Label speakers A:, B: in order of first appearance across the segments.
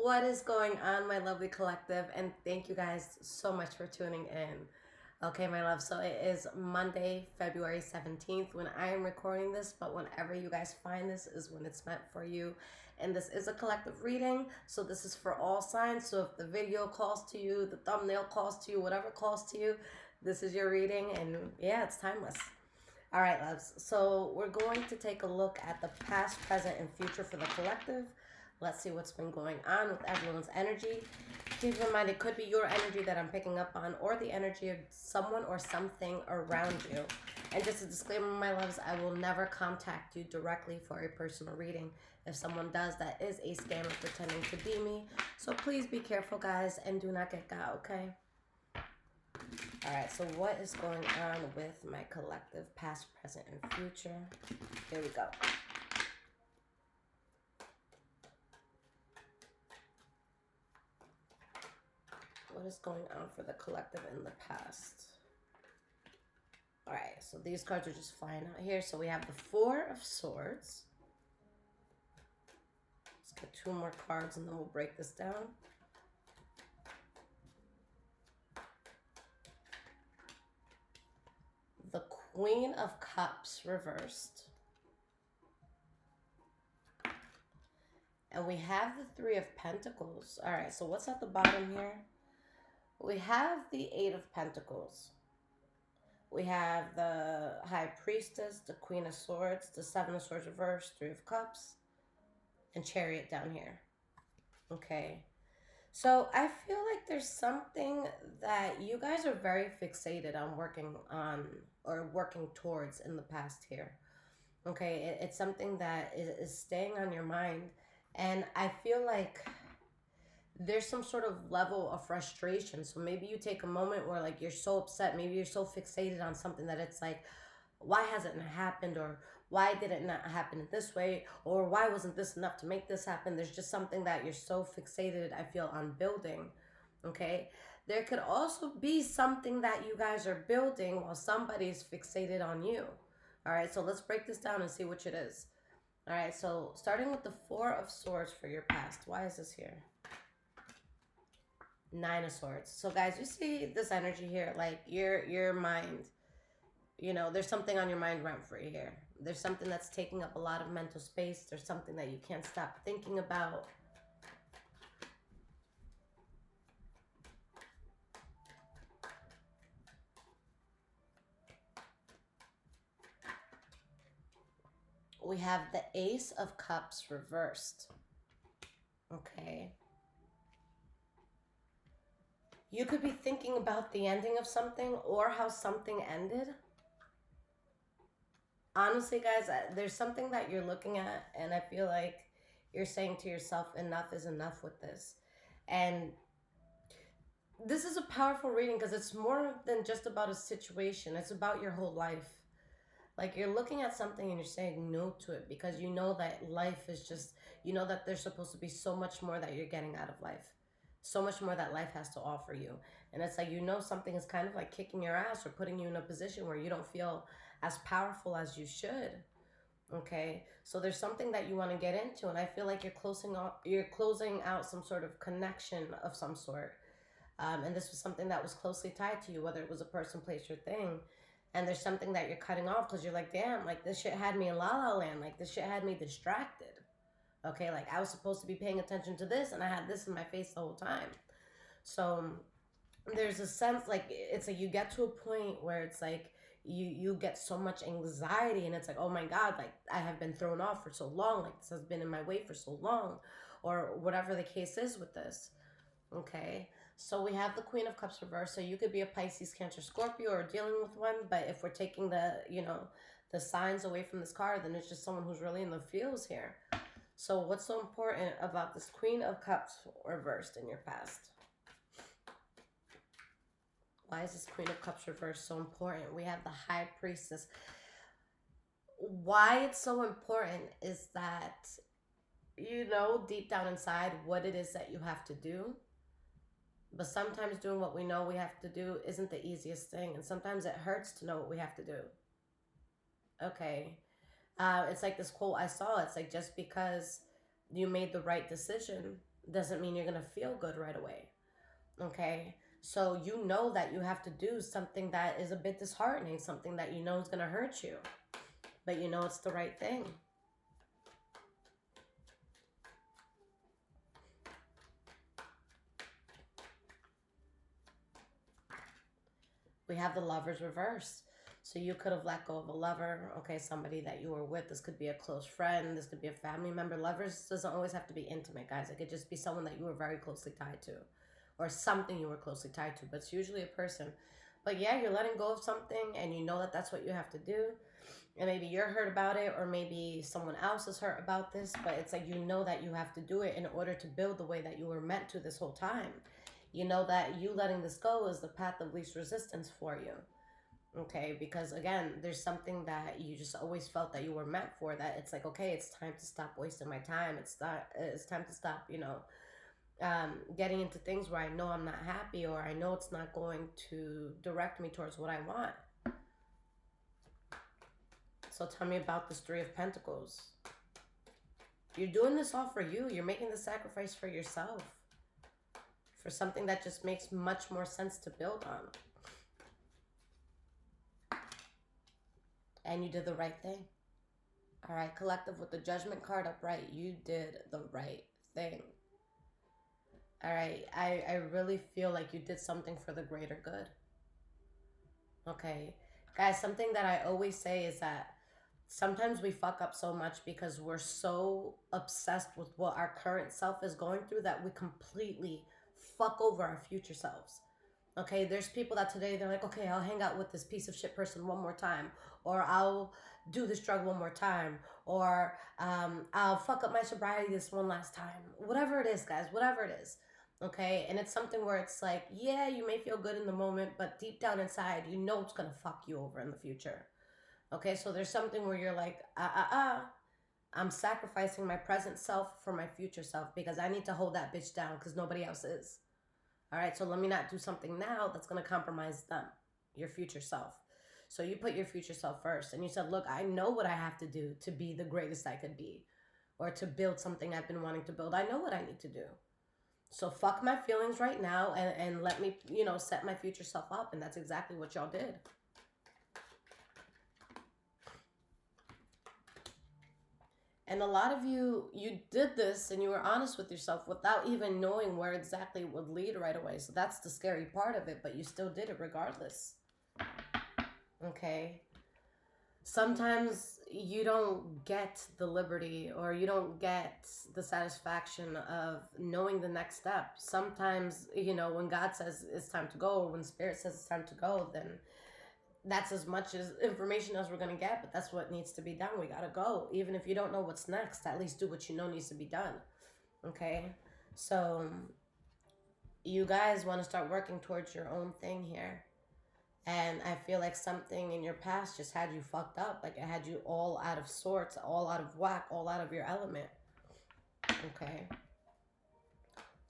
A: What is going on, my lovely collective? And thank you guys so much for tuning in. Okay, my love. So it is Monday, February 17th when I am recording this, but whenever you guys find this is when it's meant for you. And this is a collective reading, so this is for all signs. So if the video calls to you, the thumbnail calls to you, whatever calls to you, this is your reading. And yeah, it's timeless. All right, loves. So we're going to take a look at the past, present, and future for the collective. Let's see what's been going on with everyone's energy. Keep in mind, it could be your energy that I'm picking up on or the energy of someone or something around you. And just a disclaimer, my loves, I will never contact you directly for a personal reading. If someone does, that is a scammer pretending to be me. So please be careful, guys, and do not get got, okay? All right, so what is going on with my collective past, present, and future? Here we go. What is going on for the collective in the past? All right, so these cards are just flying out here. So we have the Four of Swords. Let's get two more cards and then we'll break this down. The Queen of Cups reversed. And we have the Three of Pentacles. All right, so what's at the bottom here? We have the Eight of Pentacles. We have the High Priestess, the Queen of Swords, the Seven of Swords reversed, Three of Cups, and Chariot down here. Okay. So I feel like there's something that you guys are very fixated on working on or working towards in the past here. Okay. It's something that is staying on your mind. And I feel like there's some sort of level of frustration. So maybe you take a moment where like you're so upset, maybe you're so fixated on something that it's like, why hasn't it happened, or why did it not happen in this way, or why wasn't this enough to make this happen? There's just something that you're so fixated, I feel, on building. Okay, there could also be something that you guys are building while somebody's fixated on you. All right, so let's break this down and see which it is. All right, so starting with the Four of Swords for your past. Why is this here? Nine of Swords. So guys, you see this energy here, like your mind, you know, there's something on your mind rent free here. There's something that's taking up a lot of mental space. There's something that you can't stop thinking about. We have the Ace of Cups reversed. Okay. You could be thinking about the ending of something or how something ended. Honestly, guys, there's something that you're looking at, and I feel like you're saying to yourself, enough is enough with this. And this is a powerful reading because it's more than just about a situation. It's about your whole life. Like you're looking at something and you're saying no to it because you know that life is just, you know that there's supposed to be so much more that you're getting out of life. So much more that life has to offer you. And it's like, you know, something is kind of like kicking your ass or putting you in a position where you don't feel as powerful as you should. Okay, so there's something that you want to get into, and I feel like you're closing out some sort of connection of some sort. And this was something that was closely tied to you, whether it was a person, place, or thing. And there's something that you're cutting off because you're like, damn, like this shit had me in la la land. Like this shit had me distracted. Okay, like I was supposed to be paying attention to this and I had this in my face the whole time. So there's a sense like it's like you get to a point where it's like you get so much anxiety and it's like, oh my God, like I have been thrown off for so long. Like this has been in my way for so long, or whatever the case is with this. Okay, so we have the Queen of Cups reversed. So you could be a Pisces, Cancer, Scorpio, or dealing with one. But if we're taking the, you know, the signs away from this card, then it's just someone who's really in the feels here. So what's so important about this Queen of Cups reversed in your past? Why is this Queen of Cups reversed so important? We have the High Priestess. Why it's so important is that you know deep down inside what it is that you have to do. But sometimes doing what we know we have to do isn't the easiest thing. And sometimes it hurts to know what we have to do. Okay. It's like this quote I saw. It's like, just because you made the right decision doesn't mean you're going to feel good right away. Okay? So you know that you have to do something that is a bit disheartening, something that you know is going to hurt you, but you know it's the right thing. We have the Lovers reverse. So you could have let go of a lover, okay, somebody that you were with. This could be a close friend. This could be a family member. Lovers doesn't always have to be intimate, guys. It could just be someone that you were very closely tied to, or something you were closely tied to, but it's usually a person. But yeah, you're letting go of something and you know that that's what you have to do. And maybe you're hurt about it, or maybe someone else is hurt about this, but it's like you know that you have to do it in order to build the way that you were meant to this whole time. You know that you letting this go is the path of least resistance for you. Okay, because again, there's something that you just always felt that you were meant for, that it's like, okay, it's time to stop wasting my time. It's time to stop, getting into things where I know I'm not happy, or I know it's not going to direct me towards what I want. So tell me about this Three of Pentacles. You're doing this all for you. You're making the sacrifice for yourself, for something that just makes much more sense to build on. And you did the right thing. All right, collective, with the Judgment card upright, you did the right thing. All right, I really feel like you did something for the greater good. Okay, guys, something that I always say is that sometimes we fuck up so much because we're so obsessed with what our current self is going through that we completely fuck over our future selves. Okay, there's people that today they're like, okay, I'll hang out with this piece of shit person one more time, or I'll do this drug one more time, or I'll fuck up my sobriety this one last time. Whatever it is, guys, whatever it is. Okay, and it's something where it's like, yeah, you may feel good in the moment, but deep down inside, you know it's gonna fuck you over in the future. Okay, so there's something where you're like, I'm sacrificing my present self for my future self because I need to hold that bitch down because nobody else is. All right, so let me not do something now that's going to compromise them, your future self. So you put your future self first and you said, look, I know what I have to do to be the greatest I could be, or to build something I've been wanting to build. I know what I need to do. So fuck my feelings right now and let me, set my future self up. And that's exactly what y'all did. And a lot of you did this and you were honest with yourself without even knowing where exactly it would lead right away. So that's the scary part of it, but you still did it regardless. Okay. Sometimes you don't get the liberty, or you don't get the satisfaction of knowing the next step. Sometimes, when God says it's time to go, or when Spirit says it's time to go, then that's as much as information as we're going to get, but that's what needs to be done. We got to go. Even if you don't know what's next, at least do what you know needs to be done. Okay? So you guys want to start working towards your own thing here. And I feel like something in your past just had you fucked up. Like it had you all out of sorts, all out of whack, all out of your element. Okay?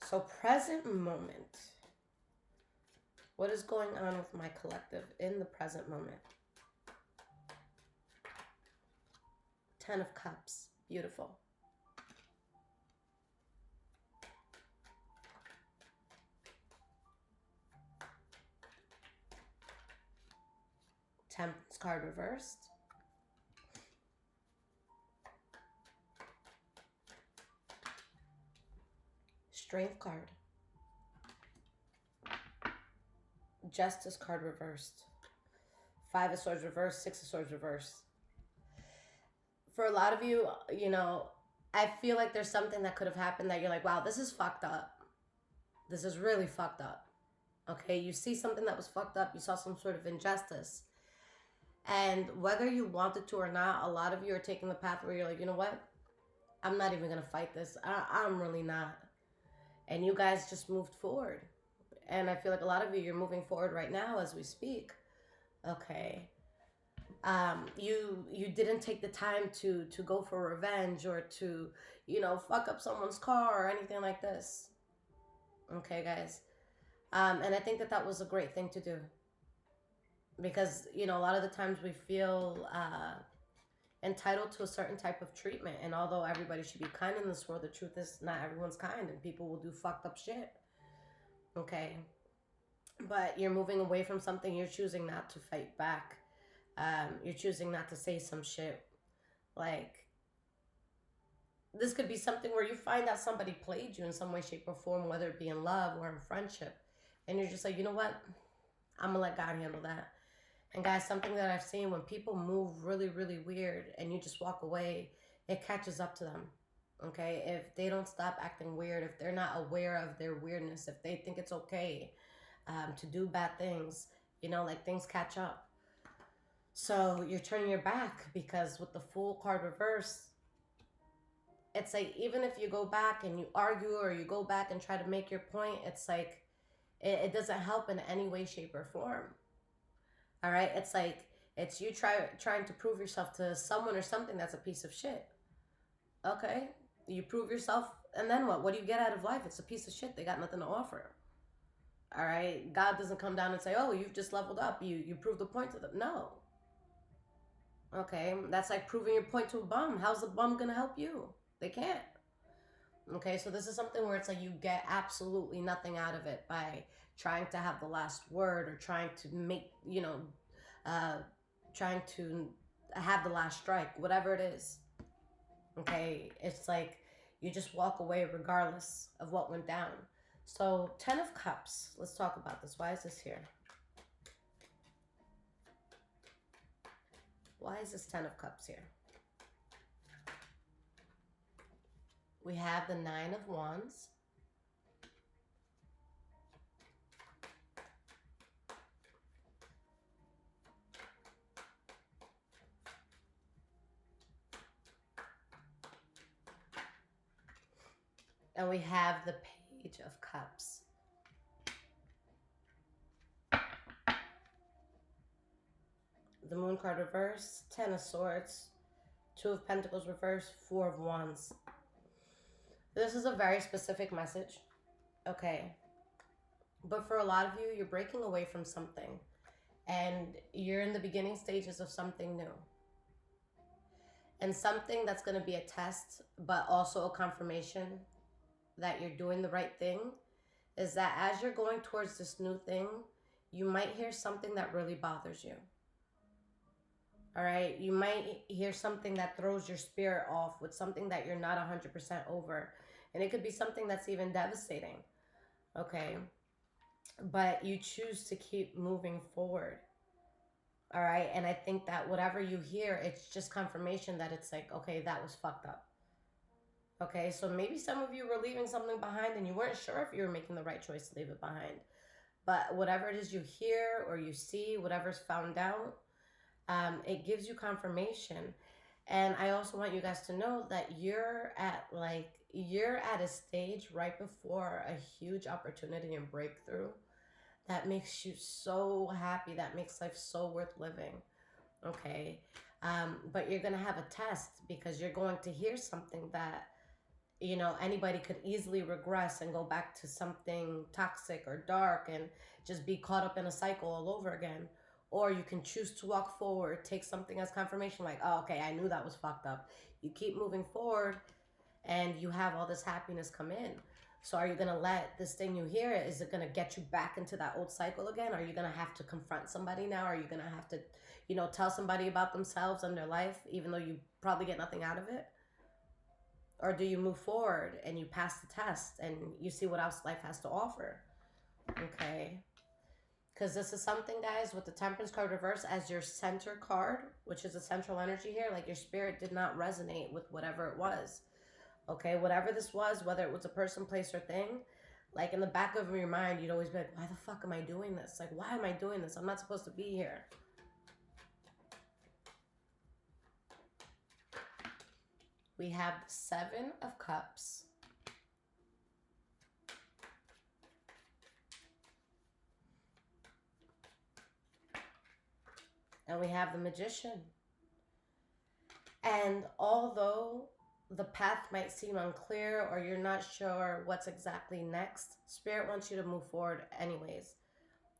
A: So present moment. What is going on with my collective in the present moment? 10 of Cups. Beautiful. Temperance card reversed. Strength card. Justice card reversed. 5 of Swords reversed. 6 of Swords reversed. For a lot of you, I feel like there's something that could have happened that you're like, wow, this is fucked up. This is really fucked up. Okay, you see something that was fucked up. You saw some sort of injustice. And whether you wanted to or not, a lot of you are taking the path where you're like, you know what? I'm not even going to fight this. I'm really not. And you guys just moved forward. And I feel like a lot of you, you're moving forward right now as we speak. Okay. You didn't take the time to go for revenge, or to, fuck up someone's car or anything like this. Okay, guys. And I think that was a great thing to do. Because, a lot of the times we feel, entitled to a certain type of treatment. And although everybody should be kind in this world, the truth is not everyone's kind and people will do fucked up shit. Okay. But you're moving away from something, you're choosing not to fight back. You're choosing not to say some shit. Like, this could be something where you find out somebody played you in some way, shape, or form, whether it be in love or in friendship. And you're just like, you know what? I'm going to let God handle that. And guys, something that I've seen, when people move really, really weird and you just walk away, it catches up to them. Okay? If they don't stop acting weird, if they're not aware of their weirdness, if they think it's okay to do bad things, you know, like, things catch up. So you're turning your back, because with the Fool card reverse, it's like, even if you go back and you argue, or you go back and try to make your point, it's like, it doesn't help in any way, shape, or form. All right? It's like, it's you trying to prove yourself to someone or something that's a piece of shit. Okay? You prove yourself, and then what? What do you get out of life? It's a piece of shit. They got nothing to offer. All right? God doesn't come down and say, oh, you've just leveled up. You proved the point to them. No. Okay? That's like proving your point to a bum. How's the bum going to help you? They can't. Okay, so this is something where it's like you get absolutely nothing out of it by trying to have the last word, or trying to make, trying to have the last strike, whatever it is. Okay, it's like you just walk away regardless of what went down. So 10 of Cups, let's talk about this. Why is this here? Why is this 10 of Cups here? We have the 9 of Wands. And we have the Page of Cups. The Moon card reverse, 10 of Swords, 2 of Pentacles reverse, 4 of Wands. This is a very specific message, okay? But for a lot of you, you're breaking away from something, and you're in the beginning stages of something new. And something that's going to be a test, but also a confirmation that you're doing the right thing, is that as you're going towards this new thing, you might hear something that really bothers you. All right? You might hear something that throws your spirit off, with something that you're not 100% over. And it could be something that's even devastating, okay? But you choose to keep moving forward, all right? And I think that whatever you hear, it's just confirmation that it's like, okay, that was fucked up. Okay, so maybe some of you were leaving something behind and you weren't sure if you were making the right choice to leave it behind. But whatever it is you hear or you see, whatever's found out, it gives you confirmation. And I also want you guys to know that you're at a stage right before a huge opportunity and breakthrough that makes you so happy, that makes life so worth living. Okay. But you're going to have a test, because you're going to hear something that, you know, anybody could easily regress and go back to something toxic or dark and just be caught up in a cycle all over again. Or you can choose to walk forward, take something as confirmation, like, oh, okay, I knew that was fucked up. You keep moving forward, and you have all this happiness come in. So are you going to let this thing you hear, is it going to get you back into that old cycle again? Are you going to have to confront somebody now? Are you going to have to, you know, tell somebody about themselves and their life, even though you probably get nothing out of it? Or do you move forward and you pass the test and you see what else life has to offer? Okay. Because this is something, guys, with the Temperance card reverse as your center card, which is a central energy here, like your spirit did not resonate with whatever it was. Okay, whatever this was, whether it was a person, place, or thing, like in the back of your mind, you'd always be like, why the fuck am I doing this? Like, why am I doing this? I'm not supposed to be here. We have the 7 of Cups. And we have the Magician. And although the path might seem unclear, or you're not sure what's exactly next, Spirit wants you to move forward anyways.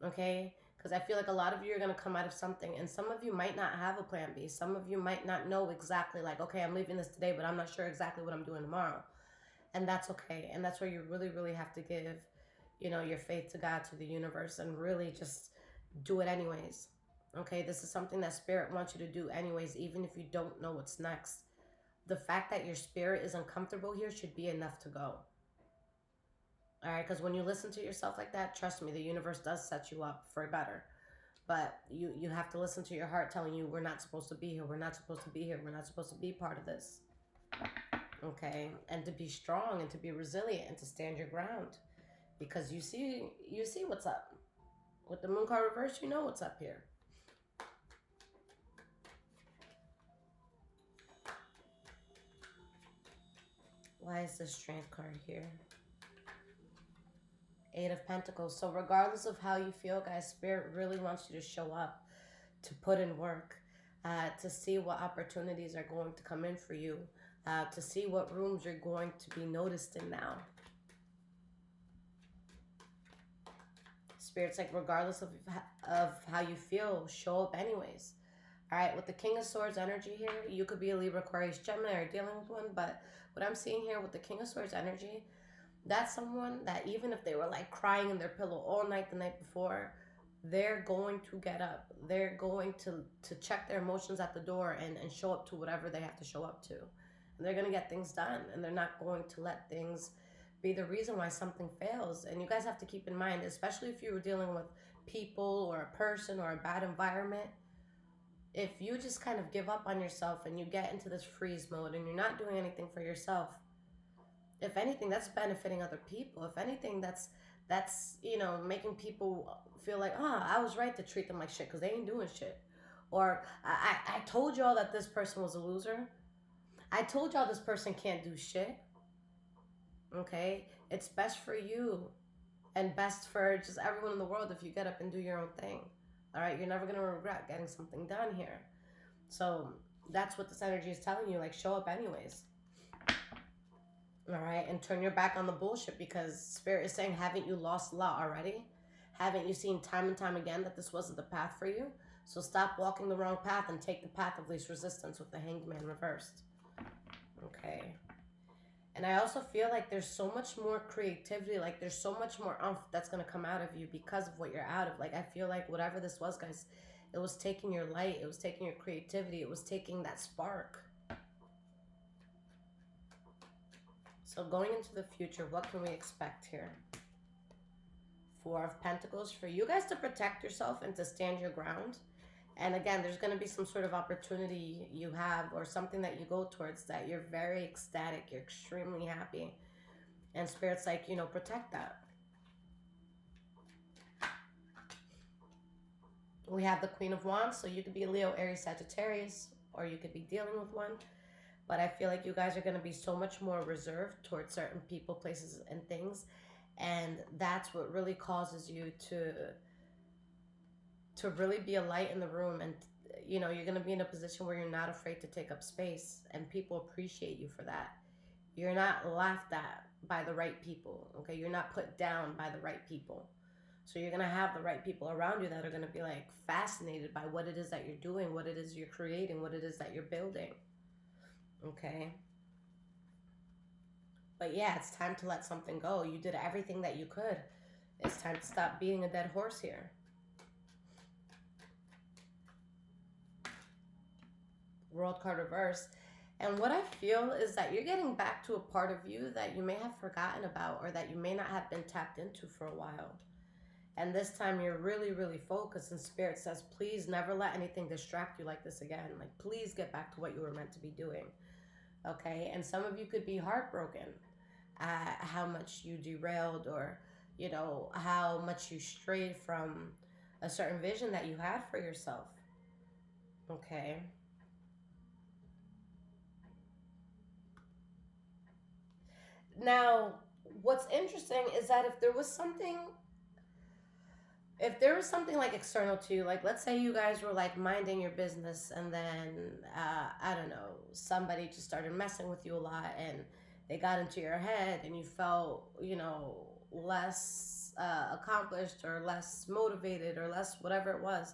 A: Okay? Because I feel like a lot of you are going to come out of something, and some of you might not have a plan B. Some of you might not know exactly, like, okay, I'm leaving this today, but I'm not sure exactly what I'm doing tomorrow. And that's okay. And that's where you really, really have to give, your faith to God, to the universe, and really just do it anyways. Okay, this is something that spirit wants you to do anyways, even if you don't know what's next. The fact that your spirit is uncomfortable here should be enough to go. All right, because when you listen to yourself like that, trust me, the universe does set you up for better. But you have to listen to your heart telling you, we're not supposed to be here, we're not supposed to be here, we're not supposed to be part of this. Okay, and to be strong and to be resilient and to stand your ground, because you see what's up. With the moon card reverse, you know what's up here. Why is this strength card here? Eight of Pentacles. So regardless of how you feel, guys, Spirit really wants you to show up, to put in work, to see what opportunities are going to come in for you, to see what rooms you're going to be noticed in now. Spirit's like, regardless of how you feel, show up anyways. All right, with the King of Swords energy here, you could be a Libra, Aquarius, Gemini, or dealing with one, but what I'm seeing here with the King of Swords energy, that's someone that even if they were like crying in their pillow all night the night before, they're going to get up. They're going to check their emotions at the door and show up to whatever they have to show up to. And they're going to get things done, and they're not going to let things be the reason why something fails. And you guys have to keep in mind, especially if you were dealing with people or a person or a bad environment, if you just kind of give up on yourself and you get into this freeze mode and you're not doing anything for yourself, if anything, that's benefiting other people. If anything, that's making people feel like, I was right to treat them like shit because they ain't doing shit. Or I told y'all that this person was a loser. I told y'all this person can't do shit. Okay? It's best for you and best for just everyone in the world if you get up and do your own thing. All right? You're never going to regret getting something done here. So that's what this energy is telling you. Like, show up anyways. All right? And turn your back on the bullshit, because Spirit is saying, haven't you lost a lot already? Haven't you seen time and time again that this wasn't the path for you? So stop walking the wrong path and take the path of least resistance with the Hanged Man reversed. Okay. And I also feel like there's so much more creativity, like there's so much more oomph that's going to come out of you because of what you're out of. Like, I feel like whatever this was, guys, it was taking your light, it was taking your creativity, it was taking that spark. So going into the future, what can we expect here? Four of Pentacles, for you guys to protect yourself and to stand your ground. And again, there's going to be some sort of opportunity you have or something that you go towards that you're very ecstatic, you're extremely happy. And Spirit's like, protect that. We have the Queen of Wands, so you could be a Leo, Aries, Sagittarius, or you could be dealing with one. But I feel like you guys are going to be so much more reserved towards certain people, places, and things. And that's what really causes you to really be a light in the room. And, you're going to be in a position where you're not afraid to take up space. And people appreciate you for that. You're not laughed at by the right people, okay? You're not put down by the right people. So you're going to have the right people around you that are going to be, like, fascinated by what it is that you're doing, what it is you're creating, what it is that you're building. Okay. But yeah, it's time to let something go. You did everything that you could. It's time to stop being a dead horse here. World card reverse. And what I feel is that you're getting back to a part of you that you may have forgotten about, or that you may not have been tapped into for a while. And this time you're really, really focused, and Spirit says, please never let anything distract you like this again. Like, please get back to what you were meant to be doing. Okay, and some of you could be heartbroken at how much you derailed, or, how much you strayed from a certain vision that you had for yourself. Okay. Now, what's interesting is that if there was something like external to you, like let's say you guys were like minding your business, and then I don't know, somebody just started messing with you a lot and they got into your head and you felt less accomplished or less motivated or less whatever it was.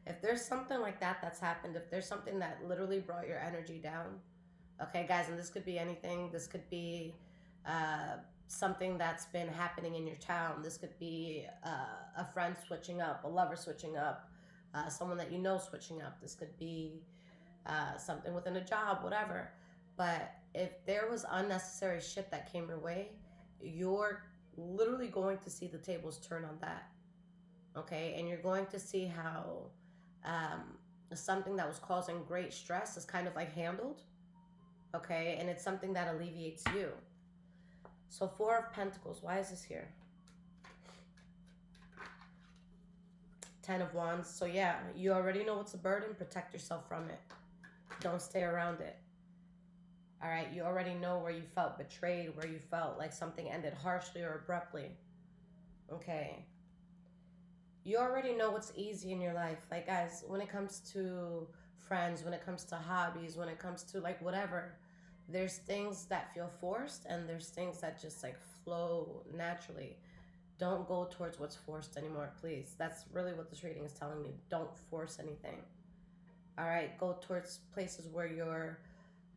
A: If there's something like that that's happened, if there's something that literally brought your energy down, okay, guys, and this could be anything. This could be something that's been happening in your town. This could be a friend switching up, a lover switching up, someone that you know switching up. This could be something within a job, whatever. But if there was unnecessary shit that came your way, you're literally going to see the tables turn on that. Okay, and you're going to see how something that was causing great stress is kind of like handled. Okay, and it's something that alleviates you. So, Four of Pentacles, why is this here? Ten of Wands. So yeah, you already know what's a burden. Protect yourself from it. Don't stay around it. All right, you already know where you felt betrayed, where you felt like something ended harshly or abruptly. Okay. You already know what's easy in your life. Like, guys, when it comes to friends, when it comes to hobbies, when it comes to like whatever, there's things that feel forced and there's things that just like flow naturally. Don't go towards what's forced anymore, please. That's really what this reading is telling me. Don't force anything. All right, go towards places where you're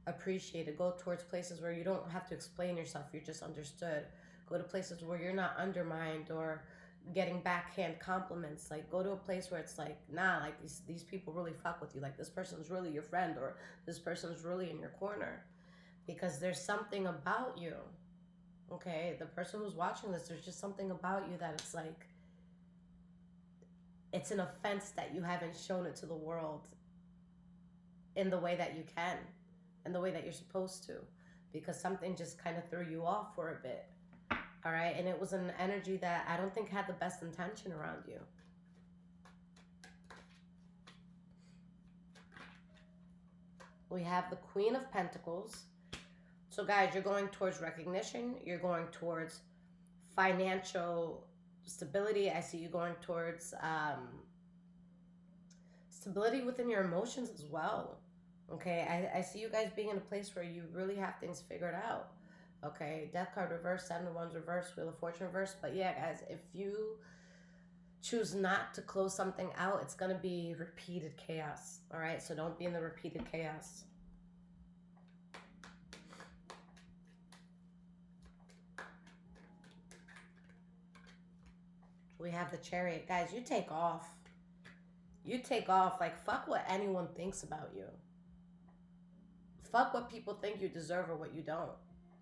A: appreciated. Go towards places where you don't have to explain yourself. You're just understood. Go to places where you're not undermined or getting backhand compliments. Like, go to a place where it's like, nah, like these people really fuck with you. Like, this person's really your friend, or this person's really in your corner, because there's something about you. Okay, the person who's watching this, there's just something about you that it's like, it's an offense that you haven't shown it to the world in the way that you can, in the way that you're supposed to, because something just kind of threw you off for a bit. All right, and it was an energy that I don't think had the best intention around you. We have the Queen of Pentacles. So guys, you're going towards recognition. You're going towards financial stability. I see you going towards stability within your emotions as well. Okay, I see you guys being in a place where you really have things figured out. Okay, Death card reverse, Seven of Wands reverse, Wheel of Fortune reverse. But yeah, guys, if you choose not to close something out, it's going to be repeated chaos. All right, so don't be in the repeated chaos. We have the Chariot. Guys, you take off. You take off. Like, fuck what anyone thinks about you. Fuck what people think you deserve or what you don't.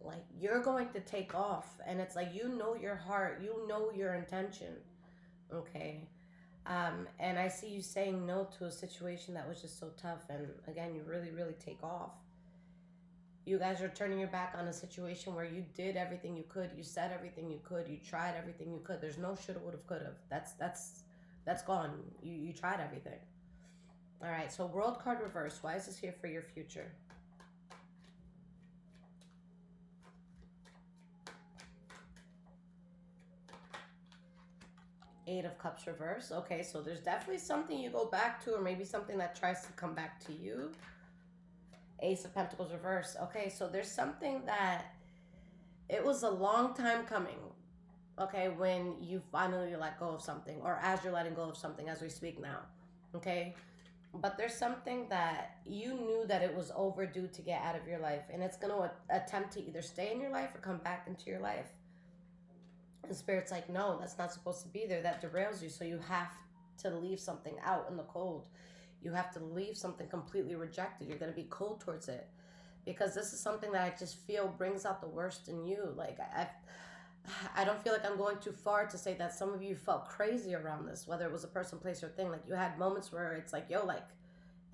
A: Like, you're going to take off. And it's like, you know your heart. You know your intention. Okay? And I see you saying no to a situation that was just so tough. And again, you really, really take off. You guys are turning your back on a situation where you did everything you could. You said everything you could. You tried everything you could. There's no shoulda, woulda, coulda. That's gone. You tried everything. All right, so World card reverse. Why is this here for your future? Eight of Cups reverse. Okay, so there's definitely something you go back to, or maybe something that tries to come back to you. Ace of Pentacles reverse. Okay, so there's something that it was a long time coming. Okay, when you finally let go of something, or as you're letting go of something as we speak now. Okay, but there's something that you knew that it was overdue to get out of your life, and it's going to attempt to either stay in your life or come back into your life. And Spirit's like, no, that's not supposed to be there. That derails you, so you have to leave something out in the cold. You have to leave something completely rejected. You're going to be cold towards it, because this is something that I just feel brings out the worst in you. Like, I don't feel like I'm going too far to say that some of you felt crazy around this, whether it was a person, place, or thing. Like, you had moments where it's like, yo, like,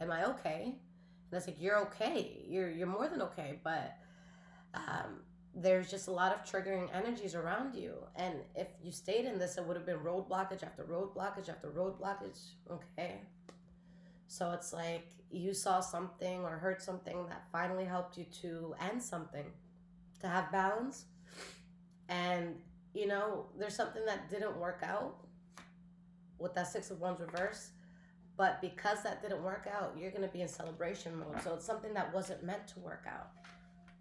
A: am I okay? And it's like, you're okay. You're more than okay. But there's just a lot of triggering energies around you. And if you stayed in this, it would have been road blockage after road blockage after road blockage. Okay. So it's like you saw something or heard something that finally helped you to end something, to have balance. And, you know, there's something that didn't work out with that Six of Wands reverse. But because that didn't work out, you're going to be in celebration mode. So it's something that wasn't meant to work out.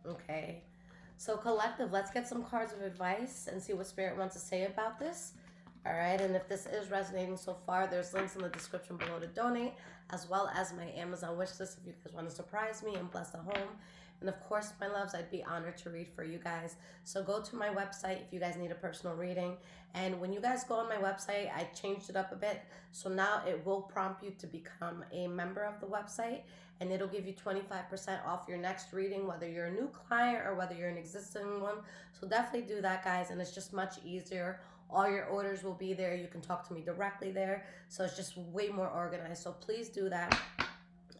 A: Okay. So collective, let's get some cards of advice and see what Spirit wants to say about this. All right, and if this is resonating so far, there's links in the description below to donate, as well as my Amazon wish list if you guys want to surprise me and bless the home. And of course, my loves, I'd be honored to read for you guys. So go to my website if you guys need a personal reading. And when you guys go on my website, I changed it up a bit. So now it will prompt you to become a member of the website, and it'll give you 25% off your next reading, whether you're a new client or whether you're an existing one. So definitely do that, guys. And it's just much easier. All your orders will be there. You can talk to me directly there. So it's just way more organized. So please do that.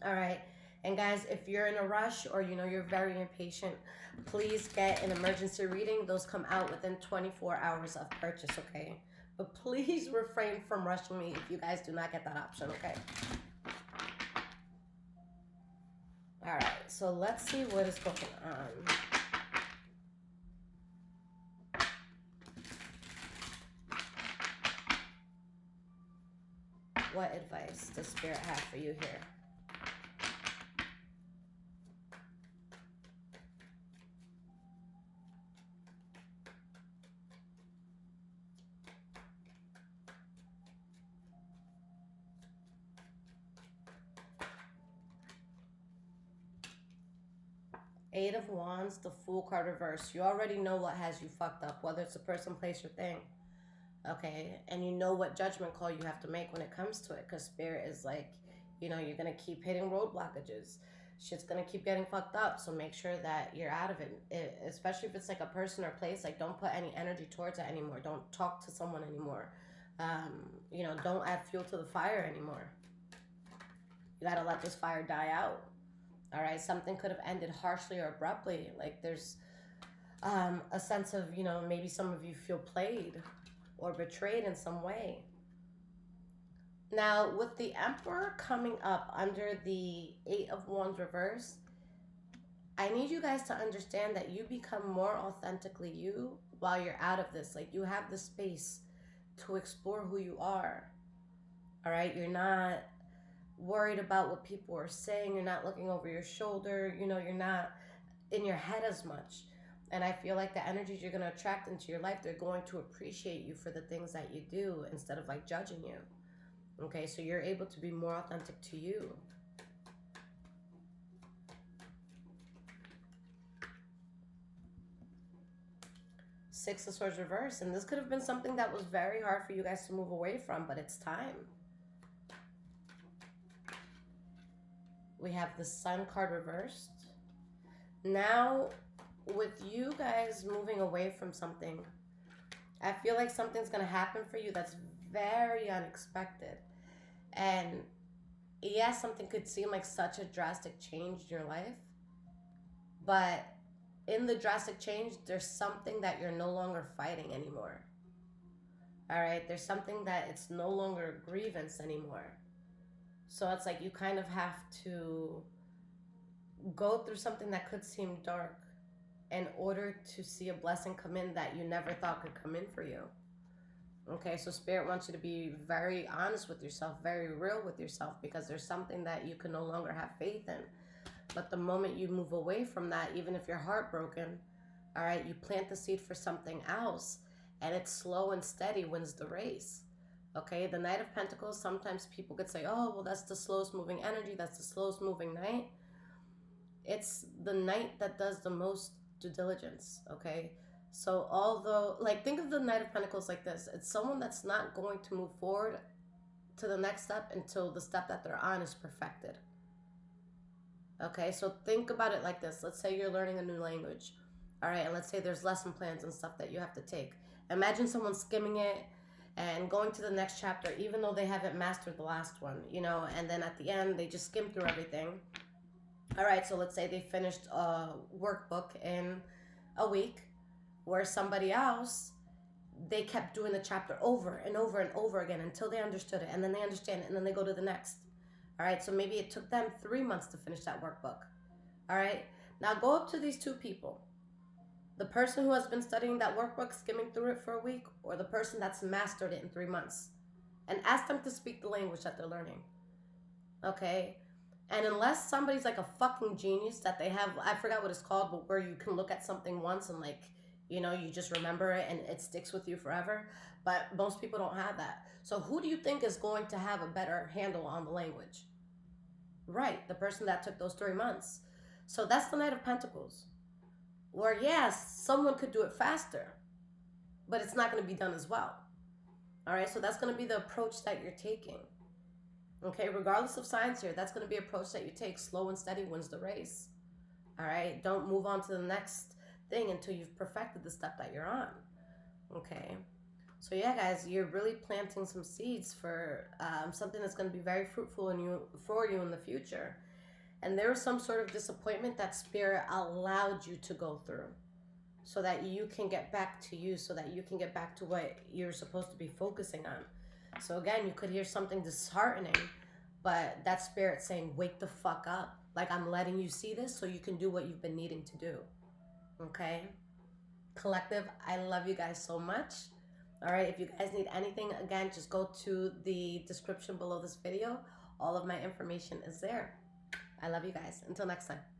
A: All right. And guys, if you're in a rush or you're very impatient, please get an emergency reading. Those come out within 24 hours of purchase, okay? But please refrain from rushing me if you guys do not get that option, okay? All right. So let's see what is going on. What advice does Spirit have for you here? Eight of Wands, the Fool card reversed. You already know what has you fucked up, whether it's a person, place, or thing. Okay, and you know what judgment call you have to make when it comes to it, because Spirit is like, you're gonna keep hitting road blockages. Shit's gonna keep getting fucked up, so make sure that you're out of it. Especially if it's like a person or place. Like, don't put any energy towards it anymore. Don't talk to someone anymore. Don't add fuel to the fire anymore. You gotta let this fire die out. All right, something could have ended harshly or abruptly. Like, there's a sense of, maybe some of you feel played or betrayed in some way. Now, with the Emperor coming up under the Eight of Wands reverse, I need you guys to understand that you become more authentically you while you're out of this. Like, you have the space to explore who you are. All right, you're not worried about what people are saying. You're not looking over your shoulder. You're not in your head as much. And I feel like the energies you're going to attract into your life, they're going to appreciate you for the things that you do instead of like judging you. Okay, so you're able to be more authentic to you. Six of Swords reverse. And this could have been something that was very hard for you guys to move away from, but it's time. We have the Sun card reversed. Now, with you guys moving away from something, I feel like something's going to happen for you that's very unexpected. And yes, something could seem like such a drastic change in your life, but in the drastic change, there's something that you're no longer fighting anymore. All right, there's something that it's no longer a grievance anymore. So it's like you kind of have to go through something that could seem dark in order to see a blessing come in that you never thought could come in for you. Okay, so Spirit wants you to be very honest with yourself, very real with yourself, because there's something that you can no longer have faith in. But the moment you move away from that, even if you're heartbroken, all right, you plant the seed for something else, and it's slow and steady wins the race. Okay, the Knight of Pentacles, sometimes people could say, oh, well, that's the slowest moving energy, that's the slowest moving knight. It's the knight that does the most due diligence, okay? So although, like, think of the Knight of Pentacles like this. It's someone that's not going to move forward to the next step until the step that they're on is perfected. Okay, so think about it like this. Let's say you're learning a new language. All right, and let's say there's lesson plans and stuff that you have to take. Imagine someone skimming it and going to the next chapter, even though they haven't mastered the last one, and then at the end, they just skim through everything. All right, so let's say they finished a workbook in a week, where somebody else, they kept doing the chapter over and over and over again until they understood it, and then they understand it, and then they go to the next. All right, so maybe it took them 3 months to finish that workbook. All right, now go up to these two people. The person who has been studying that workbook, skimming through it for a week, or the person that's mastered it in 3 months, and ask them to speak the language that they're learning. Okay, and unless somebody's like a fucking genius that they have, I forgot what it's called, but where you can look at something once and like You know, you just remember it and it sticks with you forever. But most people don't have that. So who do you think is going to have a better handle on the language? Right, the person that took those 3 months. So that's the Knight of Pentacles. Where, yes, someone could do it faster, but it's not going to be done as well. All right, so that's going to be the approach that you're taking. Okay, regardless of signs here, that's going to be approach that you take. Slow and steady wins the race. All right, don't move on to the next thing until you've perfected the step that you're on. Okay, so yeah, guys, you're really planting some seeds for something that's going to be very fruitful for you in the future. And there was some sort of disappointment that spirit allowed you to go through so that you can get back to you, so that you can get back to what you're supposed to be focusing on. So again, you could hear something disheartening, but that spirit saying, wake the fuck up. Like, I'm letting you see this so you can do what you've been needing to do. Okay? Collective, I love you guys so much. All right, if you guys need anything, again, just go to the description below this video. All of my information is there. I love you guys. Until next time.